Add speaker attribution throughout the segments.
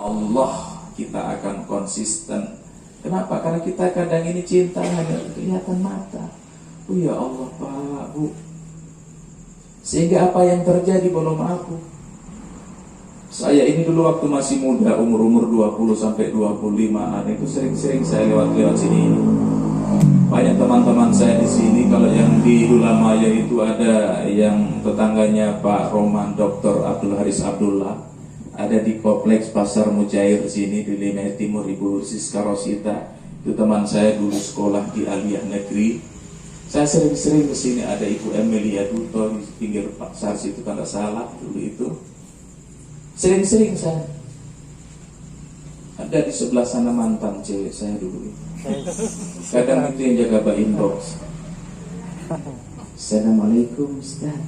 Speaker 1: Allah kita akan konsisten. Kenapa? Karena kita kadang ini cinta hanya kelihatan mata. Oh ya Allah Pak, Bu, sehingga apa yang terjadi belum aku. Saya ini dulu waktu masih muda, umur 20 sampai 25-an, itu sering-sering saya lewat sini. Banyak teman-teman saya di sini. Kalau yang di Dulamaya itu ada yang tetangganya Pak Roman, Dr. Abdul Haris Abdullah. Ada di kompleks Pasar Mujair sini di Limeh Timur, Ibu Siska Rosita. Itu teman saya dulu sekolah di Aliyah Negeri. Saya sering-sering ke sini. Ada Ibu Emilia Duto di pinggir pasar situ, kalau salah dulu itu. Sering-sering saya. Ada di sebelah sana mantan cewek saya dulu. Kadang itu yang jaga Mbak Inbox. Assalamualaikum Ustaz.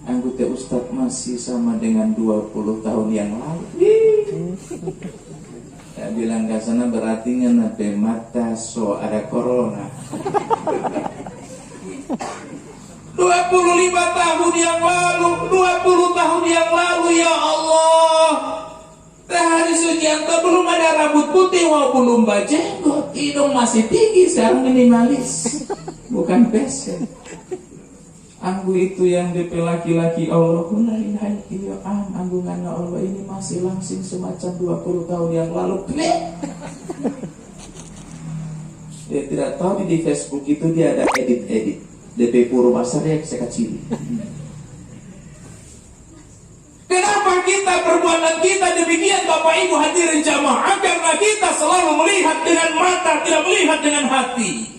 Speaker 1: Anggota Ustaz masih sama dengan 20 tahun yang lalu. Ya bilang ke sana berarti ngenape mata so ada corona. 25 tahun yang lalu, 20 tahun yang lalu, ya Allah. Hari Sugianto belum ada rambut putih maupun lumba jenggot, hidung masih tinggi, sekarang minimalis, bukan pesek. Anggu itu yang DP laki-laki Allahumma la ilaha illallah, anggungan Allah ini masih langsing semacam 20 tahun yang lalu. Dia tidak tahu di Facebook itu dia ada edit DP Purwasar yang saya kecil. Kenapa kita perbuatan kita demikian Bapak Ibu hadirin jamaah? Karena kita selalu melihat dengan mata, tidak melihat dengan hati.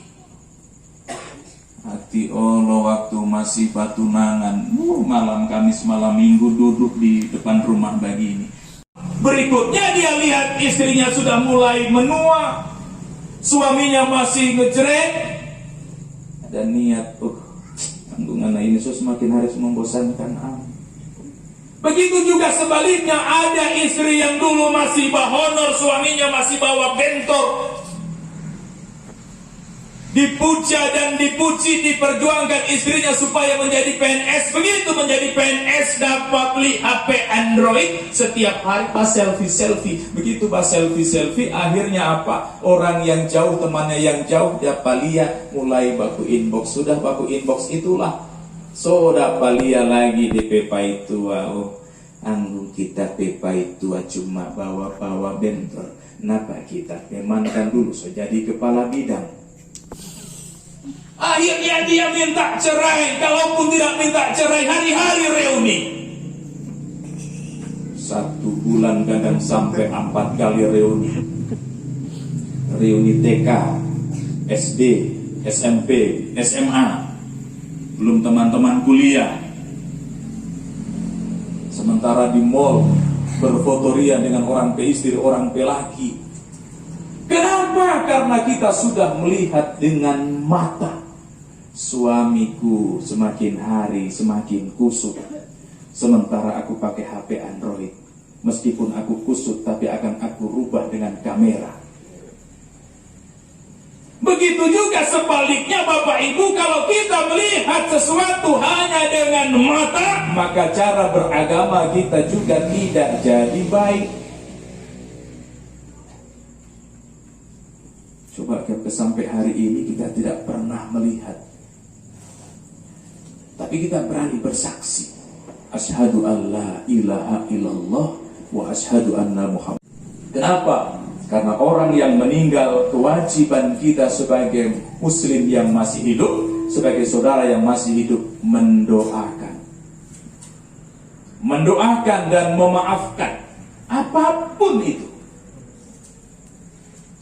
Speaker 1: Hati Allah waktu masih batunangan, malam Kamis, malam Minggu duduk di depan rumah begini. Berikutnya dia lihat istrinya sudah mulai menua, suaminya masih ngejreng. Ada niat, kandungan ini semakin hari membosankan. Begitu juga sebaliknya, ada istri yang dulu masih bahonor, suaminya masih bawa bentor, dipuja dan dipuji, diperjuangkan istrinya supaya menjadi PNS. Begitu menjadi PNS dapat beli HP Android, setiap hari pas selfie. Begitu pas selfie, akhirnya apa? Orang yang jauh, temannya yang jauh, dapat lihat, mulai baku inbox. Sudah baku inbox itulah so dapat lihat lagi di pepa itu. Anggu kita pepa itu cuma bawa bentor. Kenapa kita memankan dulu so jadi kepala bidang? Akhirnya dia minta cerai. Kalaupun tidak minta cerai, hari-hari reuni. 1 bulan kadang sampai 4 kali reuni. Reuni TK, SD, SMP, SMA. Belum teman-teman kuliah. Sementara di mall berfotoria dengan orang pe istri, orang pe laki. Kenapa? Karena kita sudah melihat dengan mata. Suamiku semakin hari semakin kusut, sementara aku pakai HP Android. Meskipun aku kusut, tapi akan aku rubah dengan kamera. Begitu juga sebaliknya Bapak Ibu, kalau kita melihat sesuatu hanya dengan mata, maka cara beragama kita juga tidak jadi baik. Coba sampai hari ini kita tidak pernah melihat, tapi kita berani bersaksi, asyhadu an la ilaha illallah wa asyhadu anna Muhammad. Kenapa? Karena orang yang meninggal, kewajiban kita sebagai muslim yang masih hidup, sebagai saudara yang masih hidup, mendoakan dan memaafkan apapun itu.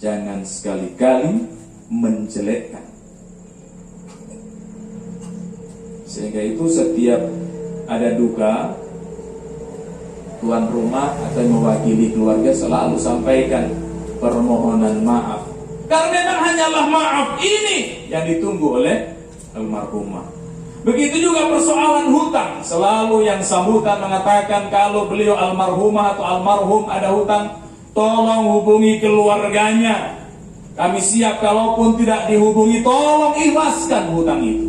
Speaker 1: Jangan sekali-kali menjelekkan. Sehingga itu setiap ada duka, tuan rumah atau mewakili keluarga selalu sampaikan permohonan maaf. Karena memang hanyalah maaf ini yang ditunggu oleh almarhumah. Begitu juga persoalan hutang. Selalu yang sambutan mengatakan kalau beliau almarhumah atau almarhum ada hutang, tolong hubungi keluarganya. Kami siap, kalaupun tidak dihubungi, tolong ikhlaskan hutang itu.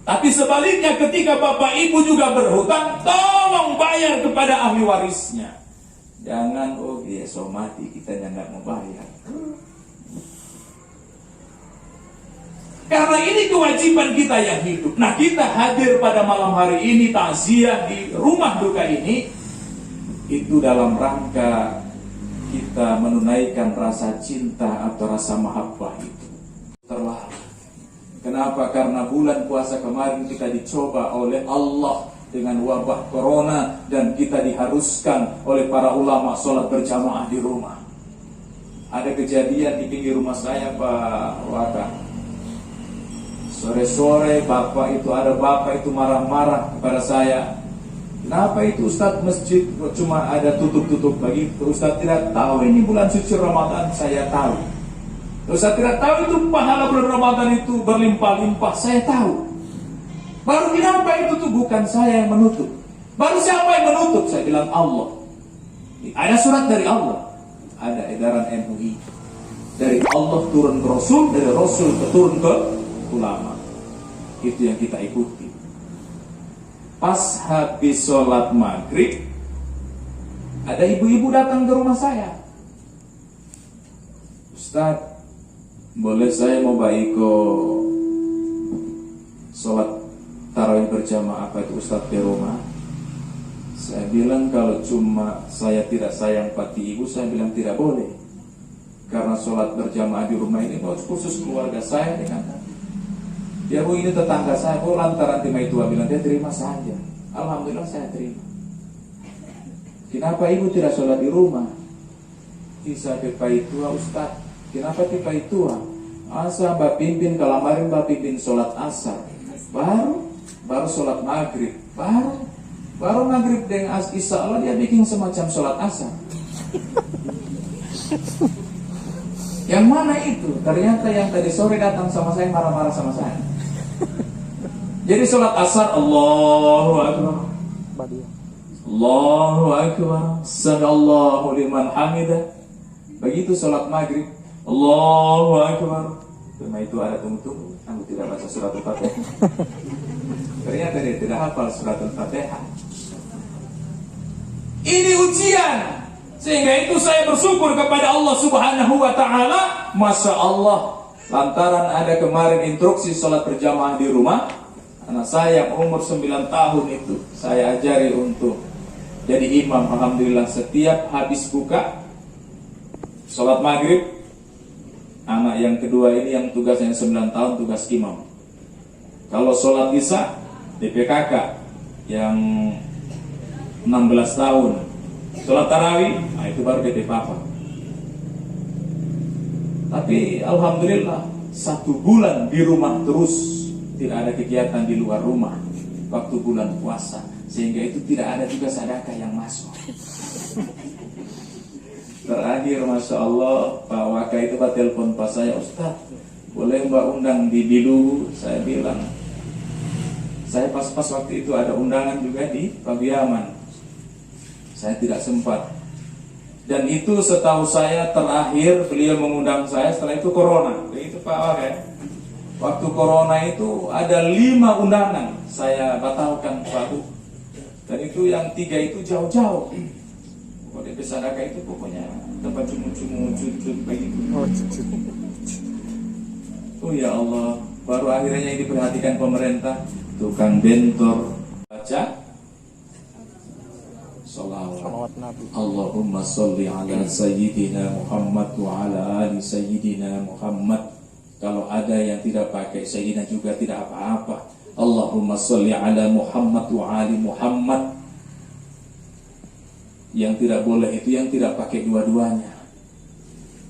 Speaker 1: Tapi sebaliknya ketika bapak ibu juga berhutang, tolong bayar kepada ahli warisnya. Jangan, oh dia so mati, kita nggak mau bayar. Karena ini kewajiban kita yang hidup. Nah, kita hadir pada malam hari ini takziah di rumah duka ini, itu dalam rangka kita menunaikan rasa cinta atau rasa mahabbah itu. Terlalu. Kenapa? Karena bulan puasa kemarin kita dicoba oleh Allah dengan wabah corona, dan kita diharuskan oleh para ulama sholat berjamaah di rumah. Ada kejadian di pinggir rumah saya, Pak Waka. Sore-sore ada bapak itu marah-marah kepada saya. Kenapa itu Ustadz, masjid cuma ada tutup-tutup begitu? Ustadz tidak tahu ini bulan suci Ramadan. Saya tahu. Ustadz tidak tahu itu pahala bulan Ramadan itu berlimpah-limpah. Saya tahu. Baru kenapa itu tuh bukan saya yang menutup? Baru siapa yang menutup? Saya bilang Allah. Ada surat dari Allah, ada edaran MUI. Dari Allah turun ke Rasul, dari Rasul turun ke ulama. Itu yang kita ikuti. Pas habis sholat maghrib, ada ibu-ibu datang ke rumah saya. Ustaz, boleh saya mau baiko sholat tarawih berjamaah apa itu Ustaz di rumah? Saya bilang kalau cuma saya tidak sayang pati ibu, saya bilang tidak boleh. Karena sholat berjamaah di rumah ini khusus keluarga saya dengan ya bu, ini tetangga saya, bu, lantaran timai tua bilang dia terima saja. Alhamdulillah saya terima. Kenapa ibu tidak sholat di rumah? Bisa pipai tua Ustaz. Kenapa pipai tua? Asa mbak pimpin kalamarin mbak pimpin sholat asar. Baru sholat maghrib. Baru maghrib dengan isya Allah dia bikin semacam sholat asar. Yang mana itu? Ternyata yang tadi sore datang sama saya marah-marah sama saya. Jadi sholat asar Allahu Akbar, Allahu Akbar, Sami'allahu liman hamidah. Begitu sholat maghrib Allahu Akbar. Cuma itu ada tunggu-tunggu, aku tidak baca surat Al-Fatihah. Ternyata dia tidak hafal surat Al-Fatihah. Ini ujian. Sehingga itu saya bersyukur kepada Allah Subhanahu wa ta'ala. Masya Allah, lantaran ada kemarin instruksi sholat berjamaah di rumah, anak saya umur 9 tahun itu saya ajari untuk jadi imam. Alhamdulillah setiap habis buka sholat maghrib, anak yang kedua ini yang tugasnya 9 tahun tugas imam. Kalau sholat isya di PKK yang 16 tahun, sholat tarawih, nah itu baru DP Papa. Tapi Alhamdulillah 1 bulan di rumah terus, tidak ada kegiatan di luar rumah waktu bulan puasa, sehingga itu tidak ada juga sedekah yang masuk. Terakhir Masya Allah Pak Waka itu Pak telepon pas saya, Ustaz boleh Mbak undang di Bilu? Saya bilang saya pas-pas waktu itu ada undangan juga di Pabiaman, saya tidak sempat. Dan itu setahu saya terakhir beliau mengundang saya setelah itu corona. Begitu Pak Waka. Waktu corona itu ada 5 undangan saya batalkan Pak Bu. Dan itu yang 3 itu jauh-jauh. Kalau di Pesadaka itu pokoknya tempat cumu-cumu cucut begitu. Oh ya Allah, baru akhirnya ini diperhatikan pemerintah. Tukang bentor baca salawat Nabi. Allahumma sholli ala sayyidina Muhammad wa ala ali sayyidina Muhammad. Kalau ada yang tidak pakai sayyidina juga tidak apa-apa. Allahumma sholli ala Muhammad wa ali Muhammad. Yang tidak boleh itu yang tidak pakai dua-duanya.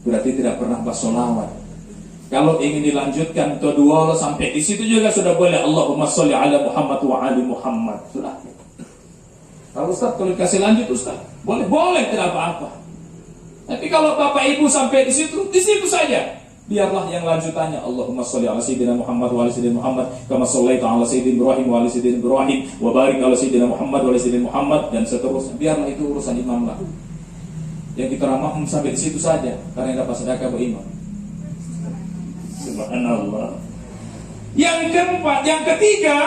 Speaker 1: Berarti tidak pernah bersolawat. Kalau ingin dilanjutkan kedua sampai di situ juga sudah boleh. Allahumma sholli ala Muhammad wa ali Muhammad. Sudah. Kalau Ustaz kalau dikasih lanjut Ustaz, boleh tidak apa-apa. Tapi kalau Bapak Ibu sampai di situ saja. Biarlah yang lanjutannya Allahumma sholli ala sayyidina Muhammad wa ala sayyidina Muhammad kama shallaita ala sayyidina Ibrahim wa ala sayyidina Ibrahim wa barik ala sayyidina Muhammad wa ala sayyidina Muhammad dan seterusnya. Biarlah itu urusan imam lah. Yang kita ramah sampai di situ saja karena yang dapat sedekah buat imam. Subhanallah. Yang keempat, yang ketiga,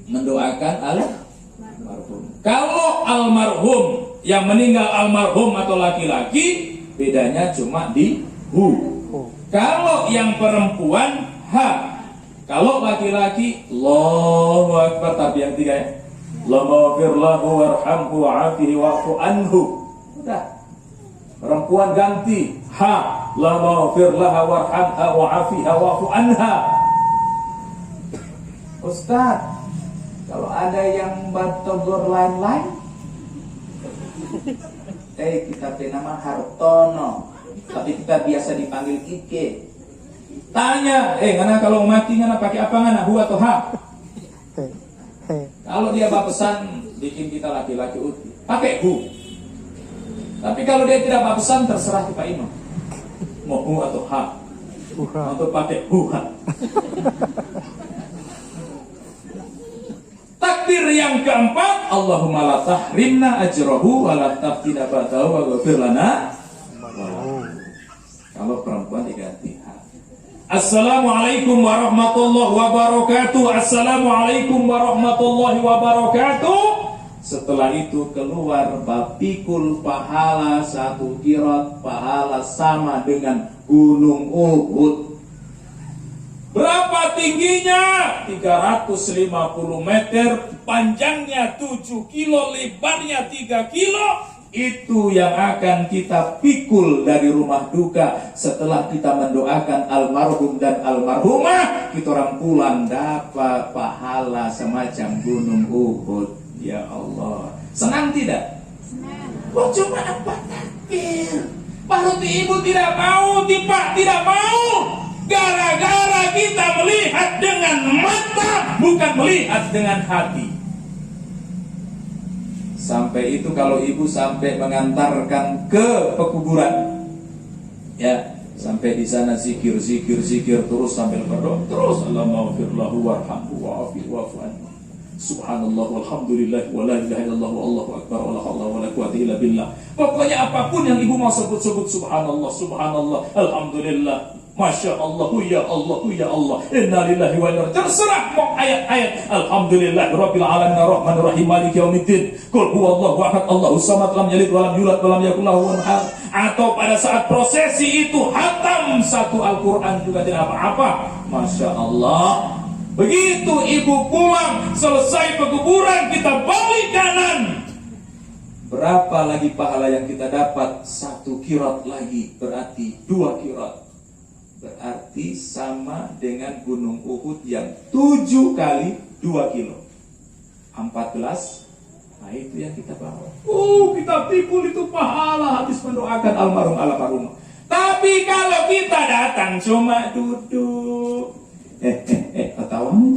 Speaker 1: mendoakan almarhum. Kalau almarhum yang meninggal almarhum atau laki-laki, bedanya cuma di hu. Kalau yang perempuan ha. Kalau laki-laki Allahu Akbar, tapi yang tiga ya. Allahumma lahu warhamhu wa'afihi wa'fu anhu. Udah. Perempuan ganti ha. Allahumma laha warhamha wa'afiha wa'fu anha. Ustaz, kalau ada yang batogor lain-lain, kita nama Hartono, tapi kita biasa dipanggil Ike. Tanya, ngana kalau mati ngana pakai apa ngana, hu atau ha? Kalau dia pesan bikin kita laki-laki uti, pakai hu. Tapi kalau dia tidak pesan, terserah Pak Imam, mau hu atau ha, untuk pakai hu ha. Takbir yang keempat, Allahumma la tahrimna ajrahu wa la taftina ba'dahu wa ghfir lana. Kalau perempuan diganti ha. Assalamualaikum warahmatullahi wabarakatuh. Assalamualaikum warahmatullahi wabarakatuh. Setelah itu keluar bapikul pahala 1 qirat, pahala sama dengan gunung Uhud. Berapa tingginya? 350 meter, panjangnya 7 kilo, lebarnya 3 kilo. Itu yang akan kita pikul dari rumah duka setelah kita mendoakan almarhum dan almarhumah. Kita orang pulang dapat pahala semacam gunung Uhud. Ya Allah, senang tidak? Senang. Kok cuma 4 takbir? Baru ibu tidak mau, Pak tidak mau. Gara-gara kita melihat dengan mata, bukan melihat dengan hati. Sampai itu kalau ibu sampai mengantarkan ke pekuburan, ya, sampai di sana zikir terus sambil berdoa terus, Allahumma ighfir lahu warhamhu wa'afihi wa'fu anhu. Subhanallah walhamdulillah wa la ilaha illallah wallahu akbar wa la haula wa la quwwata illa billah. Pokoknya apapun yang ibu mau sebut subhanallah, subhanallah, alhamdulillah, masya Allah, ya Allah, ya Allah, inna lillahi wa inna ilaihi raji'un. Terserah mau ayat-ayat. Alhamdulillah rabbil alamin arrahmanir rahim maliki yaumiddin. Qul huwallahu ahad Allahus samad lam yalid wa lam yulad wa lam yakul lahu kufuwan ahad. Atau pada saat prosesi itu hatam 1 Al-Qur'an juga tidak apa-apa. Masya Allah. Begitu ibu pulang, selesai pekuburan, kita balik kanan. Berapa lagi pahala yang kita dapat? 1 qirat lagi, berarti 2 qirat. Berarti sama dengan gunung Uhud yang 7 kali 2 kilo 14. Nah itu yang kita bawa. Kita pikul itu pahala habis mendoakan almarhum. Tapi kalau kita datang cuma duduk, tawang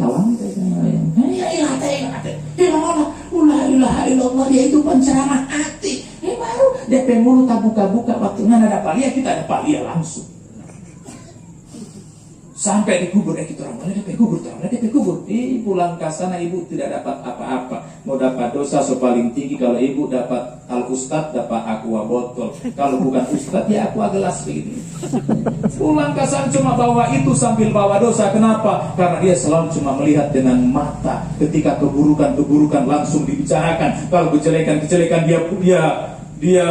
Speaker 1: yaitu penceramah hati. Baru DP mulut buka-buka, waktu ada palia kita ada palia langsung. Sampai dikubur, kita orang mana DP kubur. Pulang ke sana ibu tidak dapat apa-apa. Mau dapat dosa paling tinggi kalau ibu dapat al-ustad, dapat aqua botol. Kalau bukan ustad ya aqua gelas begitu. Pulang ke sana cuma bawa itu sambil bawa dosa. Kenapa? Karena dia selalu cuma melihat dengan mata. Ketika keburukan langsung dibicarakan. Kalau kejelekan dia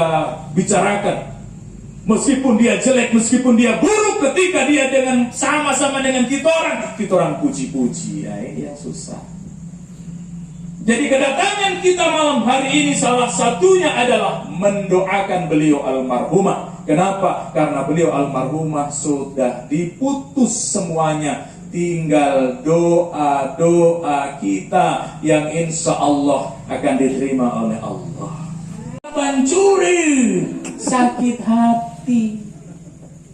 Speaker 1: bicarakan. Meskipun dia jelek, meskipun dia buruk, ketika dia dengan sama-sama dengan kita orang puji-puji. Ya, ini yang susah. Jadi kedatangan kita malam hari ini salah satunya adalah mendoakan beliau almarhumah. Kenapa? Karena beliau almarhumah sudah diputus semuanya. Tinggal doa-doa kita yang insya Allah akan diterima oleh Allah. Pancuri, sakit hati,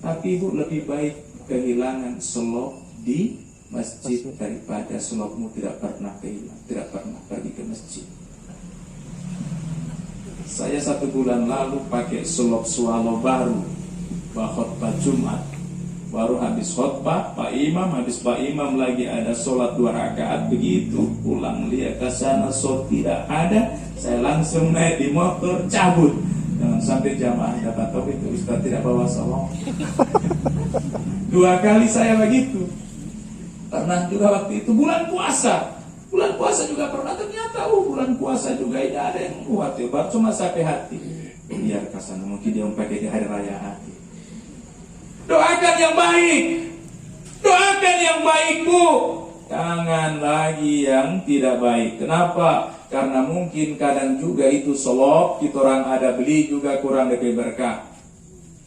Speaker 1: tapi ibu lebih baik kehilangan selop di masjid daripada selopmu tidak pernah kehilangan, tidak pernah pergi ke masjid. Saya 1 bulan lalu pakai selop swallow baru, khotbah Jumat, baru habis khotbah Pak Imam lagi ada sholat 2 rakaat, begitu pulang lihat ke sana sholat tidak ada. Saya langsung naik di motor, cabut. Jangan sampai jamaah dapat tahu itu Ustaz tidak bawa salam. 2 kali saya begitu. Pernah juga waktu itu bulan puasa. Bulan puasa juga pernah, ternyata bulan puasa juga ini ada yang kuat ya, baru cuma sampai hati. Biar kesana, mungkin dia pakai di hari raya hati. Doakan yang baik. Doakan yang baik, Bu. Jangan lagi yang tidak baik. Kenapa? Karena mungkin kadang juga itu solop, kita orang ada beli juga kurang lebih berkah.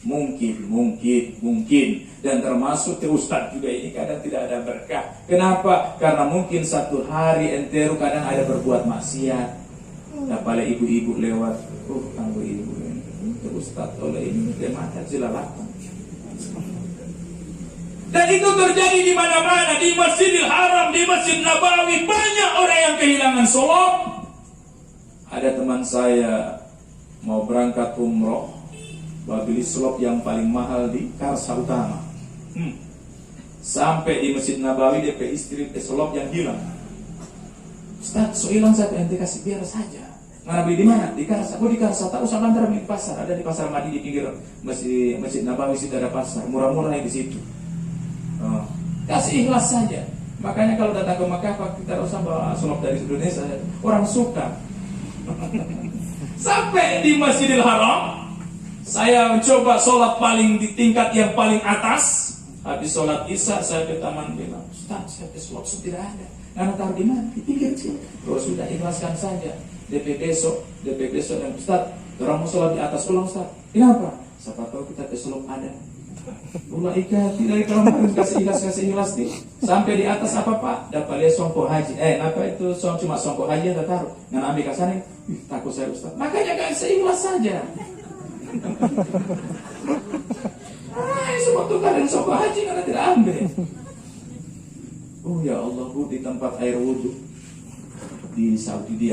Speaker 1: Mungkin. Dan termasuk ke Ustadz juga ini kadang tidak ada berkah. Kenapa? Karena mungkin satu hari entero kadang ada berbuat maksiat. Nah, pada ibu-ibu lewat, tangguh ibu ini, Ustadz oleh ini dia mata silalatan. Dan itu terjadi di mana-mana, di Masjidil Haram, di Masjid Nabawi, banyak orang yang kehilangan sholat. Ada teman saya mau berangkat umroh, beli slop yang paling mahal di Karsa Utama. Sampai di Masjid Nabawi dia ke istri slop yang hilang. Ustaz, so hilang saya ente kasih biar saja. Nggak beli di mana? Di Karsa. Di Karsa tak usah antar beli di pasar. Ada di pasar Madi di pinggir Masjid Nabawi situ ada pasar. Murah-murah di situ. Kasih ikhlas saja. Makanya kalau datang ke Makkah kita usah bawa slop dari Indonesia. Orang suka. Sampai di Masjidil Haram, saya mencoba sholat paling di tingkat yang paling atas. Habis sholat isya saya ke taman bilang, Ustaz, saya ke slot tidak ada. Karena taruh di mana? Di pinggir sini. Kalau sudah ikhlaskan saja. DP besok dan Ustaz, orang mau sholat di atas ulang Ustaz. Kenapa? Siapa tahu kita ke slot ada. Ulah ikat tidak kalau kasih ikhlas nih. Sampai di atas apa Pak? Dapat lihat songkok haji. Apa itu cuma songkok haji yang taruh. Ngan ambil ke sana. Takut saya Ustaz. Makanya kan seikhlas saja. Semua tukar dan songkok haji karena tidak ambil. Ya Allah, Bu, di tempat air wudhu di Saudi di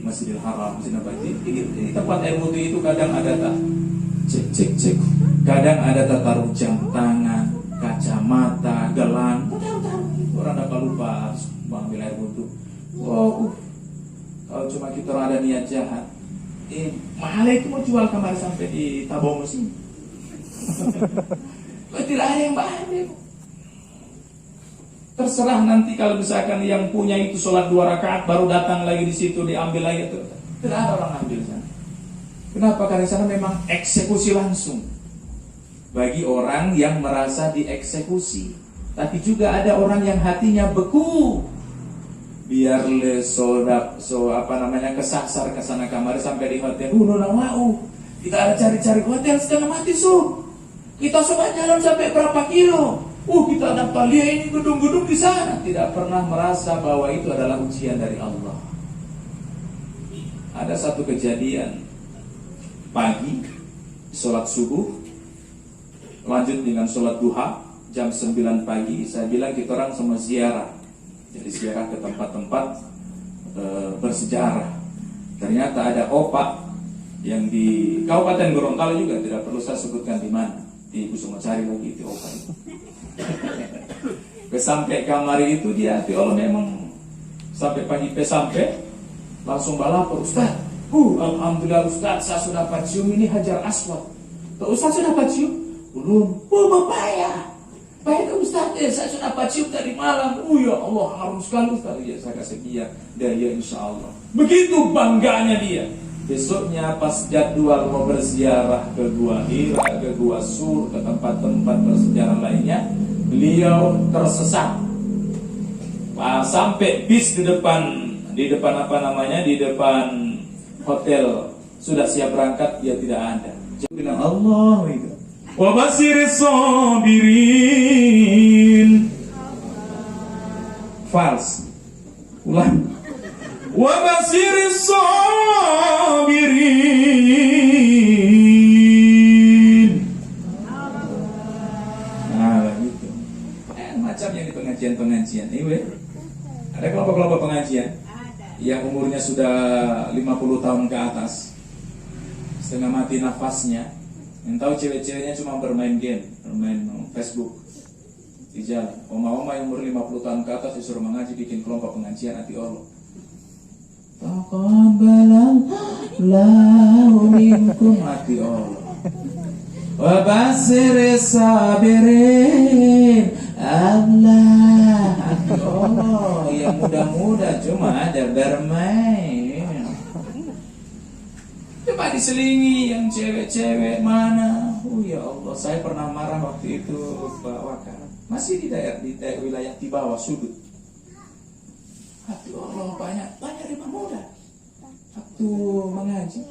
Speaker 1: Masjidil Haram, Masjid Nabawi. Di tempat air wudhu itu kadang ada cek. Kadang ada taruh jam tangan, kacamata, gelang. Orang dapat lupa harus mengambil air wudhu. Kalau cuma kita orang ada niat jahat, mahal itu mau jual kamar sampai di Tabong sini. Tidak ada yang bahaya. Terserah nanti kalau misalkan yang punya itu sholat 2 rakaat baru datang lagi di situ diambil lagi itu. Tidak ada orang ambil sana. Kenapa? Karena di sana memang eksekusi langsung. Bagi orang yang merasa dieksekusi. Tapi juga ada orang yang hatinya beku. Biar kesasar ke sana kamar sampai di hotel. Kita ada cari-cari hotel setengah mati Kita coba jalan sampai berapa kilo. Kita dapat lihat ini gedung-gedung di sana. Tidak pernah merasa bahwa itu adalah ujian dari Allah. Ada satu kejadian pagi, sholat subuh, lanjut dengan sholat duha, jam 9 pagi. Saya bilang kita orang sama ziarah. Jadi ziarah ke tempat-tempat bersejarah. Ternyata ada opak yang di Kabupaten Gorontalo juga, tidak perlu saya sebutkan di mana. Di Kusumacari lagi itu opak itu. Sampai kamar itu dia, Allah memang sampai pagi sampai langsung balapor, Ustaz. Alhamdulillah Ustaz, saya sudah dapat cium ini Hajar Aswad. Ustaz sudah dapat cium? Belum. Bapak ya. Baik Ustaz, saya sudah dapat cium tadi malam. Ya Allah, harum sekali Ustaz. Ya saya kasih dia, ya insya Allah. Begitu bangganya dia. Besoknya pas jadwal mau berziarah ke Gua Hira, ke Gua Sur, ke tempat-tempat bersejarah lainnya, beliau tersesat. Sampai bis di depan hotel sudah siap berangkat, dia tidak ada. Jadi bilang Allah itu. Wa basiris sabirin. Fals. Ulang. Wa basiris sabirin. Nah, gitu. Macam yang di pengajian-pengajian ini, ada kelompok-kelompok pengajian yang umurnya sudah 50 tahun ke atas, setengah mati nafasnya. Yang tahu cewek-ceweknya cuma bermain game, bermain Facebook di jalan. Oma-oma yang umur 50 tahun ke atas disuruh mengaji, bikin kelompok pengajian hati Allah. Taqabbalallahu minkum hati Allah. Wa basiris sabirin Allah Oh, yang muda-muda cuma ada bermain. Coba diselingi yang cewek-cewek mana? Oh ya Allah, saya pernah marah waktu itu Pak Wakar. Masih di daerah wilayah di bawah sudut. Aduh Allah, banyak riba muda. Waktu mengaji.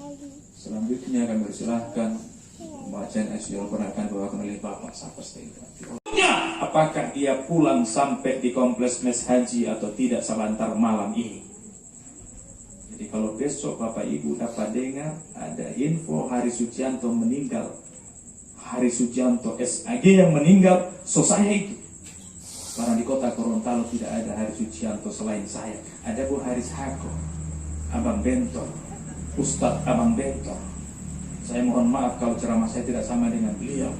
Speaker 1: Selanjutnya kami bersilahkan bacaan Asyul Quran akan bawakan oleh Bapak Sapes itu. Apakah dia pulang sampai di kompleks mes haji atau tidak sebentar malam ini? Jadi kalau besok Bapak Ibu dapat dengar ada info Hari Sucianto meninggal, Hari Sucianto SAG yang meninggal, saya itu. Karena di kota Gorontalo tidak ada Hari Sucianto selain saya. Ada Bu Haris Hako, Abang Bentor, Ustadz Abang Bentor. Saya mohon maaf kalau ceramah saya tidak sama dengan beliau.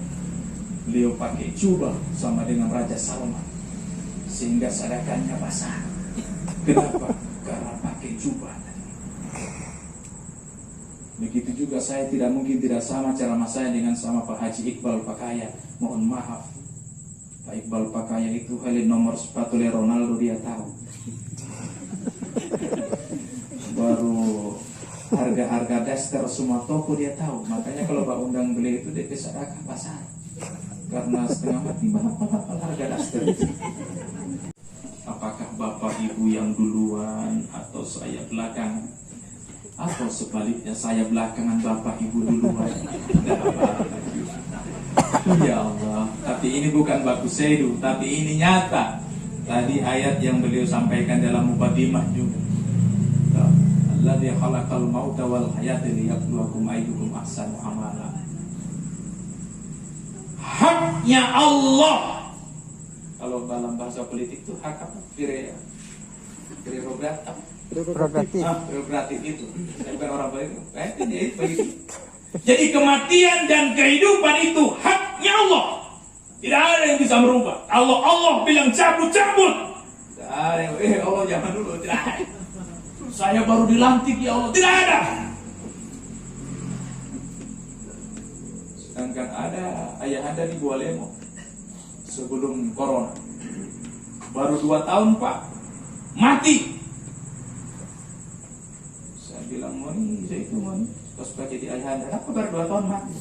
Speaker 1: Beliau pakai jubah sama dengan Raja Salman, sehingga sadakannya basah. Kenapa? Karena pakai jubah. Begitu juga saya tidak mungkin tidak sama ceramah saya dengan sama Pak Haji Iqbal Pakaya. Mohon maaf, Pak Iqbal Pakaya itu kali nomor sepatu Ronaldo dia tahu. Baru harga-harga daster semua toko dia tahu. Makanya kalau Pak undang beliau itu dia kesadakan pasar. Karena setengah mati bahap-bahap harga daster. Apakah Bapak Ibu yang duluan atau saya belakangan? Atau sebaliknya saya belakangan Bapak Ibu duluan? Ya Allah, tapi ini bukan baku sedu, tapi ini nyata. Tadi ayat yang beliau sampaikan dalam muqaddimah juga. Alladzi khalaqal mauta wal hayata liyabluwakum ayyukum ahsanu amala. Haknya Allah. Kalau dalam bahasa politik itu hak apa? Prerogatif itu. Saya bukan orang politik. Jadi kematian dan kehidupan itu haknya Allah. Tidak ada yang bisa merubah. Allah bilang cabut. Tidak ada yang Allah jangan dulu. Tidak ada. Saya baru dilantik ya Allah. Tidak ada. Sedangkan ada ayahanda di Bualemo sebelum corona, baru 2 tahun Pak, mati. Saya bilang Moni, pas Pak jadi ayahanda, apa baru 2 tahun mati?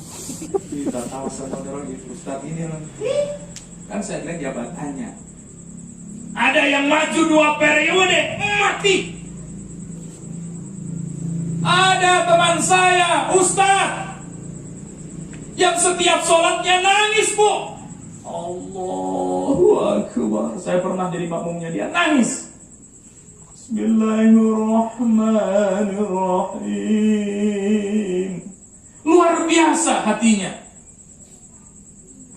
Speaker 1: Kita tahu saudara itu Ustaz ini kan saya bilang jabatannya. Ada yang maju 2 periode mati. Ada teman saya Ustaz yang setiap sholatnya nangis Bu. Allahu Akbar. Saya pernah jadi makmumnya dia nangis. Bismillahirrahmanirrahim. Luar biasa hatinya.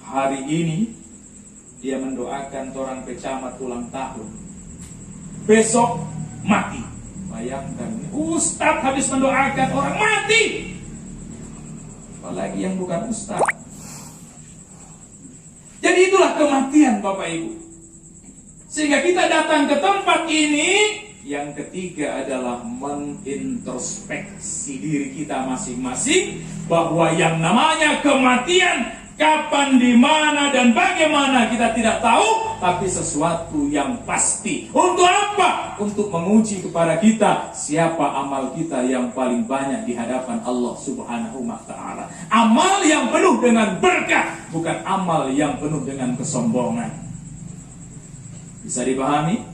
Speaker 1: Hari ini dia mendoakan orang pecamat ulang tahun. Besok mati. Bayangkan, Ustadz habis mendoakan orang mati. Apalagi yang bukan ustaz. Jadi itulah kematian Bapak Ibu. Sehingga kita datang ke tempat ini. Yang ketiga adalah menintrospeksi diri kita masing-masing, bahwa yang namanya kematian kapan, di mana dan bagaimana kita tidak tahu, tapi sesuatu yang pasti. Untuk apa? Untuk menguji kepada kita siapa amal kita yang paling banyak di hadapan Allah Subhanahu wa ta'ala. Amal yang penuh dengan berkah, bukan amal yang penuh dengan kesombongan. Bisa dipahami?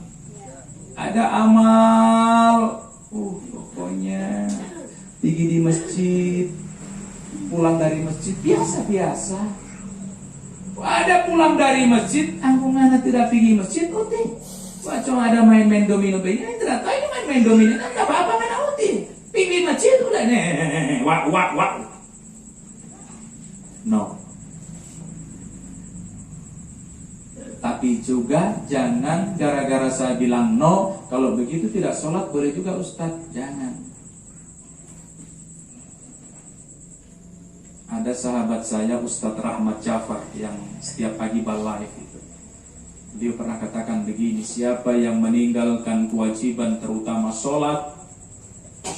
Speaker 1: Ada amal pokoknya pergi di masjid, pulang dari masjid biasa-biasa. Ada pulang dari masjid, aku mana tidak pergi masjid, oke. Cuma ada main-main domino begini, tidak tahu ini main-main domino, tidak apa-apa main oke. Pergi masjid udah nih, wak. No. Tapi juga jangan gara-gara saya bilang no, kalau begitu tidak sholat boleh juga Ustaz, jangan. Ada sahabat saya Ustadz Rahmat Jafar yang setiap pagi live itu. Dia pernah katakan begini, siapa yang meninggalkan kewajiban terutama sholat,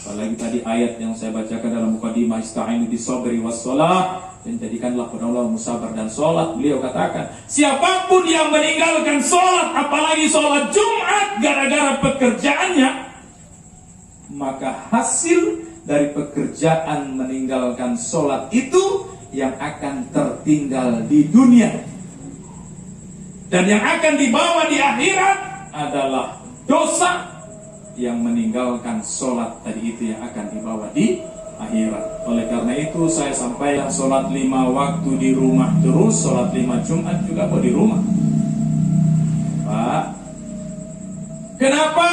Speaker 1: Apalagi tadi ayat yang saya bacakan dalam mukadimah, ista'inu bis-sabri was-shalah, dan jadikanlah penolongmu sabar dan sholat. Beliau katakan, siapapun yang meninggalkan sholat, apalagi sholat Jumat gara-gara pekerjaannya, maka hasil dari pekerjaan meninggalkan sholat itu yang akan tertinggal di dunia, dan yang akan dibawa di akhirat adalah dosa yang meninggalkan sholat tadi itu yang akan dibawa di akhirat. Oleh karena itu saya sampaikan, sholat 5 waktu di rumah terus, sholat 5 Jumat juga mau di rumah. Pak, kenapa?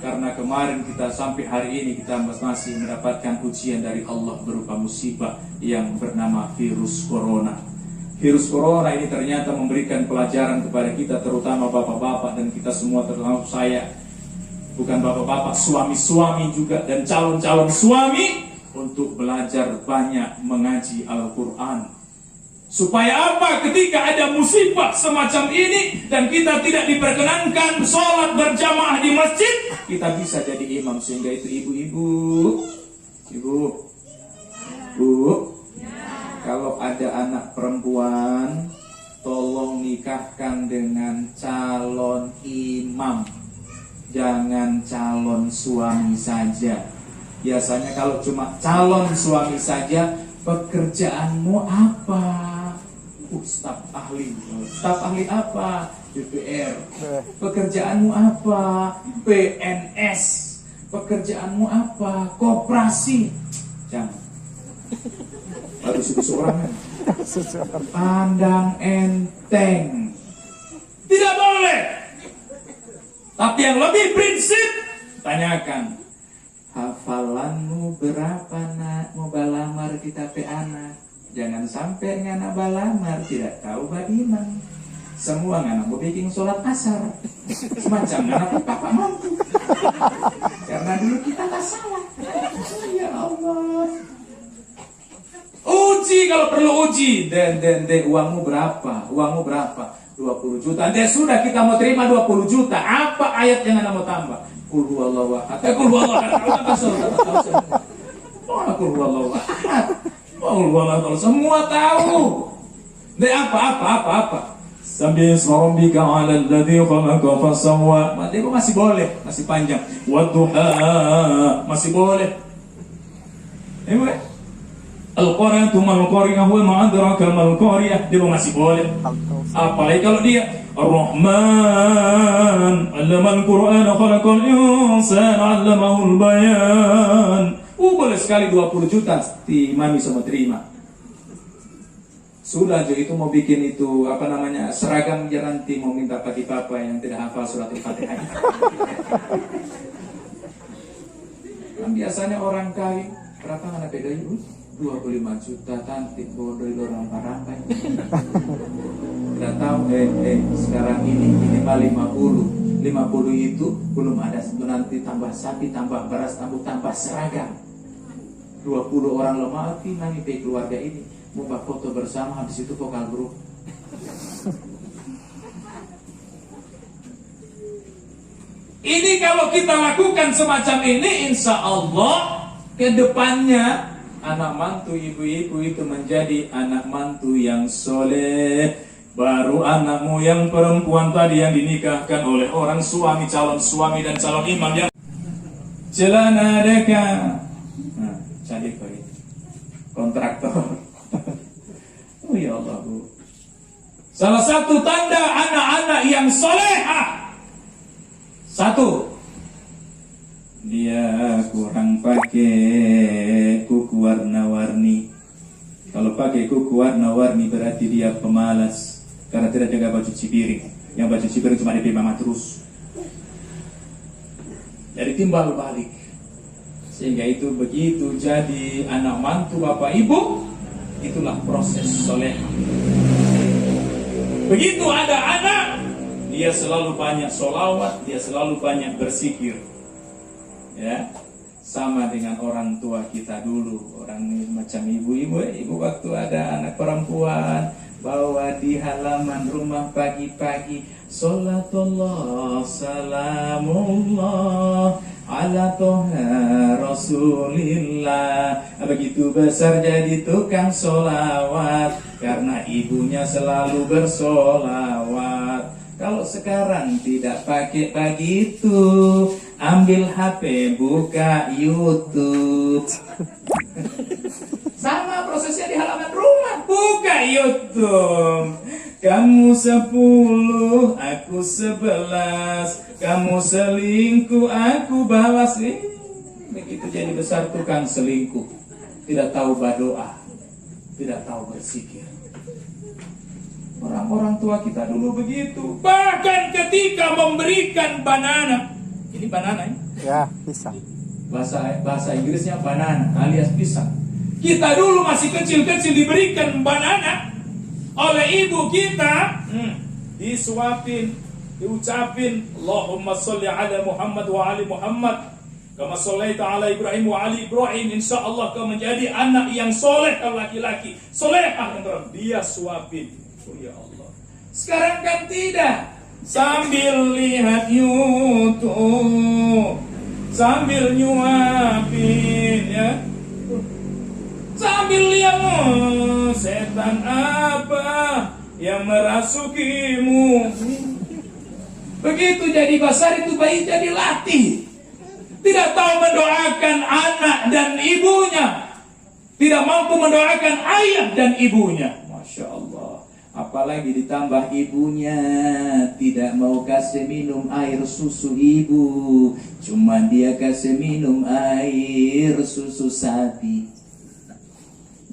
Speaker 1: Karena kemarin kita sampai hari ini kita masih mendapatkan ujian dari Allah berupa musibah yang bernama virus corona. Virus corona ini ternyata memberikan pelajaran kepada kita, terutama bapak-bapak dan kita semua, terutama saya. Bukan bapak-bapak, suami-suami juga dan calon-calon suami, untuk belajar banyak mengaji Al-Quran. Supaya apa? Ketika ada musibah semacam ini dan kita tidak diperkenankan sholat berjamaah di masjid, kita bisa jadi imam. Sehingga itu ibu-ibu, kalau ada anak perempuan, tolong nikahkan dengan calon imam, jangan calon suami saja. Biasanya kalau cuma calon suami saja, pekerjaanmu apa? Staf ahli. Staf ahli apa? DPR. Pekerjaanmu apa? PNS. Pekerjaanmu apa? Koperasi. Jangan. Baru seorang. Pandang enteng. Tidak boleh. Tapi yang lebih prinsip, tanyakan, hafalanmu berapa nak? Mau balamar kita pe anak. Jangan sampai ngana balamar tidak tahu bagaimana. Semua ngana mau bikin sholat asar. Semacam ngana papa mantu. Karena dulu kita tak salah. Ya Allah. Uji kalau perlu uji. Dan uangmu berapa? Uangmu berapa? 20 juta. Dan sudah kita mau terima 20 juta. Apa ayat yang anda mau tambah? Qul huwallahu ahad. Qul huwallahu ahad. Semua tahu. Dan apa? Sambil rabbika 'alal ladzi khalaqa fasawwa. Mati masih boleh, masih panjang. Wadduha masih boleh. Boleh. Al-Qaryatu mal-Qaryah wa ma adraka mal-Qaryah, dia masih boleh. Apalagi kalau dia Ar-Rahman 'allamal Qur'ana khalaqal insana 'allamahul bayan. Boleh sekali 20 juta mami semua terima. Sudah jo, itu mau bikin itu seragam dia nanti mau minta bagi papa yang tidak hafal surat Al-Fatihah. Kan biasanya orang kawin berapa anak beda ibu? 25 juta cantik bodoh orang parampai. Tidak tahu sekarang ini minimal 50 itu belum ada, nanti tambah sapi, tambah beras, tambah seragam. 20 orang lemah mami pe keluarga ini mau foto bersama, habis itu vokal grup. Ini kalau kita lakukan semacam ini, insya Allah ke depannya anak mantu ibu-ibu itu menjadi anak mantu yang soleh. Baru anakmu yang perempuan tadi yang dinikahkan oleh orang suami, calon suami dan calon imam yang celana deka. Jadi kontraktor. Oh ya Allah, Bu. Salah satu tanda anak-anak yang solehah, satu, dia kurang pakai kuku warna-warni. Kalau pakai kuku warna-warni berarti dia pemalas, karena tidak jaga baju cipiring. Yang baju cipiring cuma di mama terus. Jadi timbal balik. Sehingga itu begitu jadi anak mantu bapak ibu, itulah proses soleh. Begitu ada anak, dia selalu banyak sholawat, dia selalu banyak berzikir. Ya, sama dengan orang tua kita dulu, orang macam ibu waktu ada anak perempuan, bawa di halaman rumah pagi-pagi, sholatullah, salamullah ala toha Rasulillah. Begitu besar jadi tukang solawat karena ibunya selalu bersolawat. Kalau sekarang tidak pakai begitu, ambil HP buka YouTube. Sama prosesnya di halaman rumah, buka YouTube. Kamu 10, aku 11. Kamu selingkuh, aku balas. Begitu jadi besar tukang selingkuh, tidak tahu berdoa, tidak tahu berzikir. Orang-orang tua kita dulu begitu. Bahkan ketika memberikan banana. Ini banana ya?
Speaker 2: Ya, pisang.
Speaker 1: Bahasa Inggrisnya banana alias pisang. Kita dulu masih kecil-kecil diberikan banana oleh ibu kita, disuapin, diucapin Allahumma sholli ala Muhammad wa ali Muhammad kama shallaita ala Ibrahim wa ali Ibrahim. Insyaallah kau menjadi anak yang soleh, kau laki-laki soleh. Dia suapin. Oh ya Allah. Sekarang kan tidak. Sambil lihat YouTube, sambil nyuapin ya, sambil lihat setan apa yang merasukimu. Begitu jadi besar itu bayi jadi latih, tidak tahu mendoakan anak dan ibunya, tidak mampu mendoakan ayah dan ibunya. Masya Allah. Apalagi ditambah ibunya tidak mau kasih minum air susu ibu, cuma dia kasih minum air susu sapi.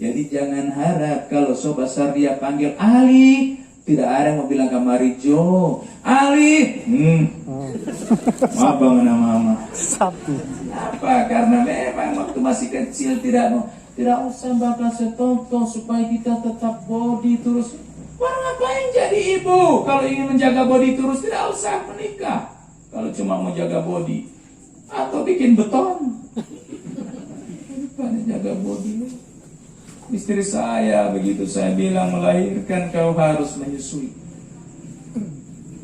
Speaker 1: Jadi jangan harap kalau so besar dia panggil Ali, tidak ada yang mau bilang kamari Jo, Ali. Maaf banget mama. Sapi. Apa? Karena memang waktu masih kecil tidak usah bakal setonton supaya kita tetap body terus. Orang ngapain jadi ibu? Kalau ingin menjaga body terus tidak usah menikah. Kalau cuma mau jaga body atau bikin beton. Bukan jaga body. Istri saya begitu saya bilang melahirkan kau harus menyusui.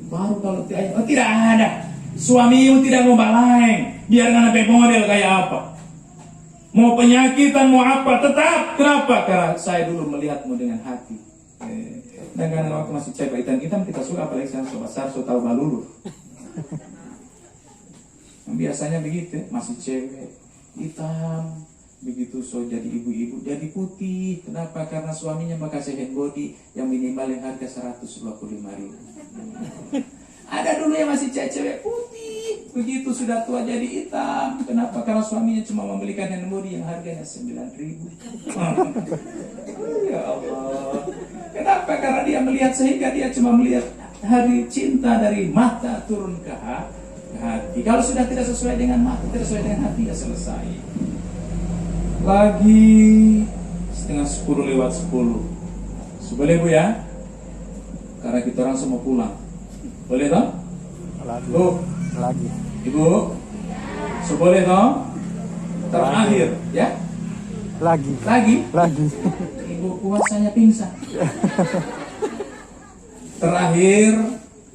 Speaker 1: Baru kalau tidak ada. Suamimu tidak mau balaeng. Biar nggak sampai model kayak apa. Mau penyakitan mau apa tetap. Kenapa? Karena saya dulu melihatmu dengan hati. Dan karena waktu masih cewek hitam kita suka, apalagi saya so besar so tahu balulu. Biasanya begitu, masih cewek hitam, begitu so jadi ibu-ibu jadi putih. Kenapa? Karena suaminya makasih hand body yang minimal yang harga 125.000. Ada dulu yang masih cewek putih, begitu sudah tua jadi hitam. Kenapa? Karena suaminya cuma membelikan hand body yang harganya 9.000. Ya Allah. Kenapa? Karena dia melihat, sehingga dia cuma melihat hari cinta dari mata turun ke hati. Kalau sudah tidak sesuai dengan mata, tidak sesuai dengan hati, ya selesai. Lagi 9:30 boleh Bu ya? Karena kita orang semua pulang. Boleh toh?
Speaker 2: Lagi.
Speaker 1: Bu?
Speaker 2: Lagi.
Speaker 1: Ibu? Boleh toh? Terakhir ya? Lagi? Ibu puasanya pingsan. Terakhir,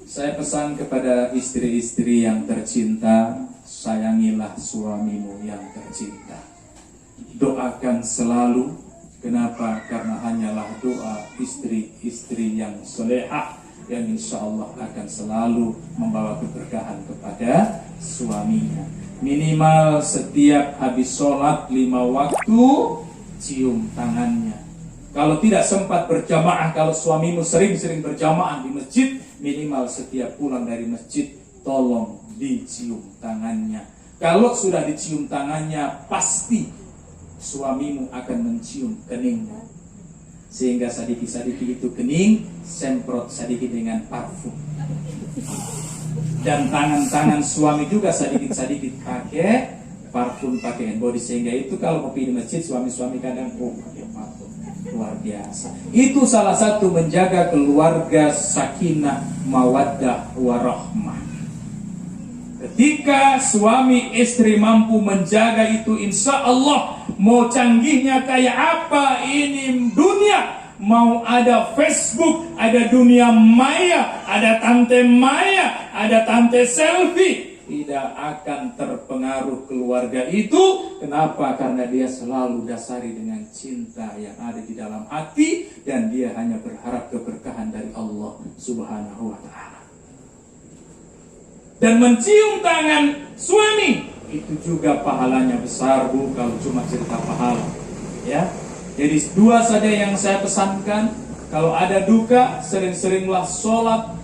Speaker 1: saya pesan kepada istri-istri yang tercinta, sayangilah suamimu yang tercinta. Doakan selalu. Kenapa? Karena hanyalah doa istri-istri yang solehah yang insya Allah akan selalu membawa keberkahan kepada suaminya. Minimal setiap habis sholat 5 waktu, cium tangannya. Kalau tidak sempat berjamaah, kalau suamimu sering-sering berjamaah di masjid, minimal setiap pulang dari masjid, tolong dicium tangannya. Kalau sudah dicium tangannya, pasti suamimu akan mencium keningmu. Sehingga sadiki-sadiki itu kening, semprot sadiki dengan parfum. Dan tangan-tangan suami juga sedikit-sedikit pakai parfum, pakai hand body. Sehingga itu kalau kopi di masjid, suami-suami kadang pakai parfum. Luar biasa. Itu salah satu menjaga keluarga sakinah, mawaddah, warahmah. Ketika suami istri mampu menjaga itu, insya Allah mau canggihnya kayak apa ini dunia, mau ada Facebook, ada dunia maya, ada tante maya, ada tante selfie, tidak akan terpengaruh keluarga itu. Kenapa? Karena dia selalu dasari dengan cinta yang ada di dalam hati, dan dia hanya berharap keberkahan dari Allah Subhanahu wa ta'ala. Dan mencium tangan suami itu juga pahalanya besar, Bu, kalau cuma cerita pahala. Ya. Jadi dua saja yang saya pesankan. Kalau ada duka, sering-seringlah sholat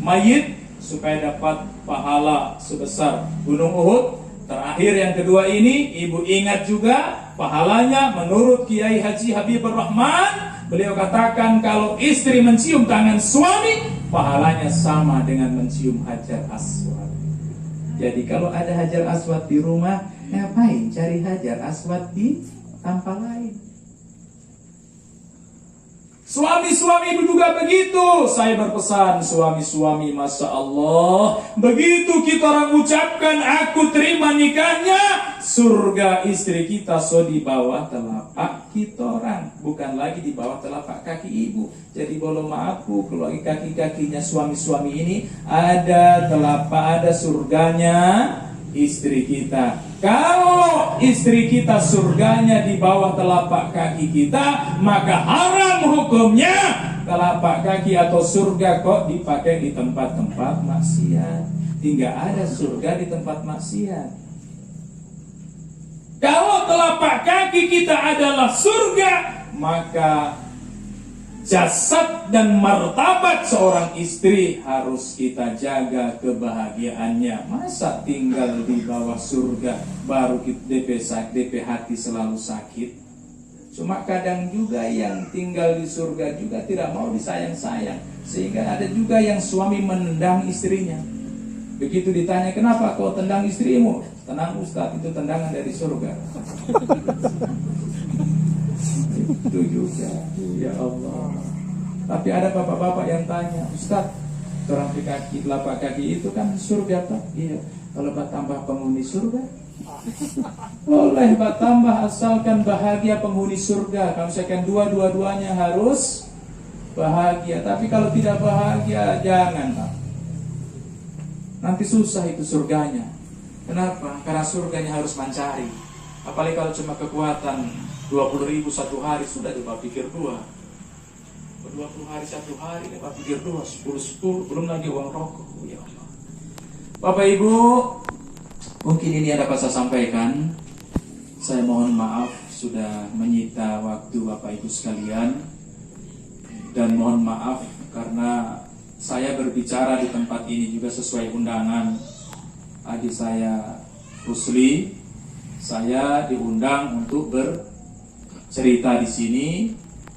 Speaker 1: mayit supaya dapat pahala sebesar Gunung Uhud. Terakhir yang kedua ini, ibu ingat juga pahalanya menurut Kiai Haji Habibur Rahman. Beliau katakan kalau istri mencium tangan suami, pahalanya sama dengan mencium Hajar Aswad. Jadi kalau ada Hajar Aswad di rumah, ngapain cari Hajar Aswad di tempat lain? Suami-suami juga begitu. Saya berpesan, suami-suami, Masya Allah, begitu kita orang ucapkan aku terima nikahnya, surga istri kita so di bawah telapak kita orang, bukan lagi di bawah telapak kaki ibu. Jadi boleh maaf, Bu, kalau kaki-kakinya suami-suami ini ada telapak, ada surganya istri kita. Kalau istri kita surganya di bawah telapak kaki kita, maka haram hukumnya telapak kaki atau surga kok dipakai di tempat-tempat maksiat. Tidak ada surga di tempat maksiat. Kalau telapak kaki kita adalah surga, maka jasad dan martabat seorang istri harus kita jaga kebahagiaannya. Masa tinggal di bawah surga baru DP hati selalu sakit. Cuma kadang juga yang tinggal di surga juga tidak mau disayang-sayang, sehingga ada juga yang suami menendang istrinya. Begitu ditanya, kenapa kau tendang istrimu? Tenang Ustaz, itu tendangan dari surga. Itu juga, ya Allah. Tapi ada bapak-bapak yang tanya, Ustaz, orang kaki, telapak kaki itu kan surga tak? Iya. Kalau tambah penghuni surga, boleh tambah asalkan bahagia penghuni surga. Kalau misalkan dua-duanya harus bahagia. Tapi kalau tidak bahagia, jangan, Pak. Nanti susah itu surganya. Kenapa? Karena surganya harus mencari. Apalagi kalau cuma kekuatan 20.000 satu hari, sudah coba pikir 2. 20 hari satu hari, coba pikir 2, 10, belum lagi uang rokok. Ya Allah. Bapak Ibu, mungkin ini yang dapat saya sampaikan. Saya mohon maaf sudah menyita waktu Bapak Ibu sekalian, dan mohon maaf karena saya berbicara di tempat ini juga sesuai undangan adik saya Rusli. Saya diundang untuk bercerita di sini.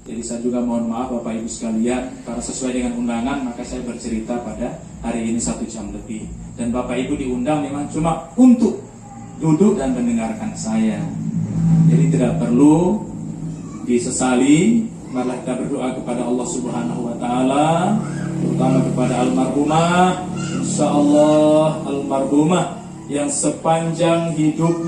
Speaker 1: Jadi saya juga mohon maaf Bapak Ibu sekalian, karena sesuai dengan undangan maka saya bercerita pada hari ini 1 jam lebih. Dan Bapak Ibu diundang memang cuma untuk duduk dan mendengarkan saya. Jadi tidak perlu disesali. Marilah kita berdoa kepada Allah Subhanahu wa ta'ala, terutama kepada almarhumah, insyaallah almarhumah yang sepanjang hidupnya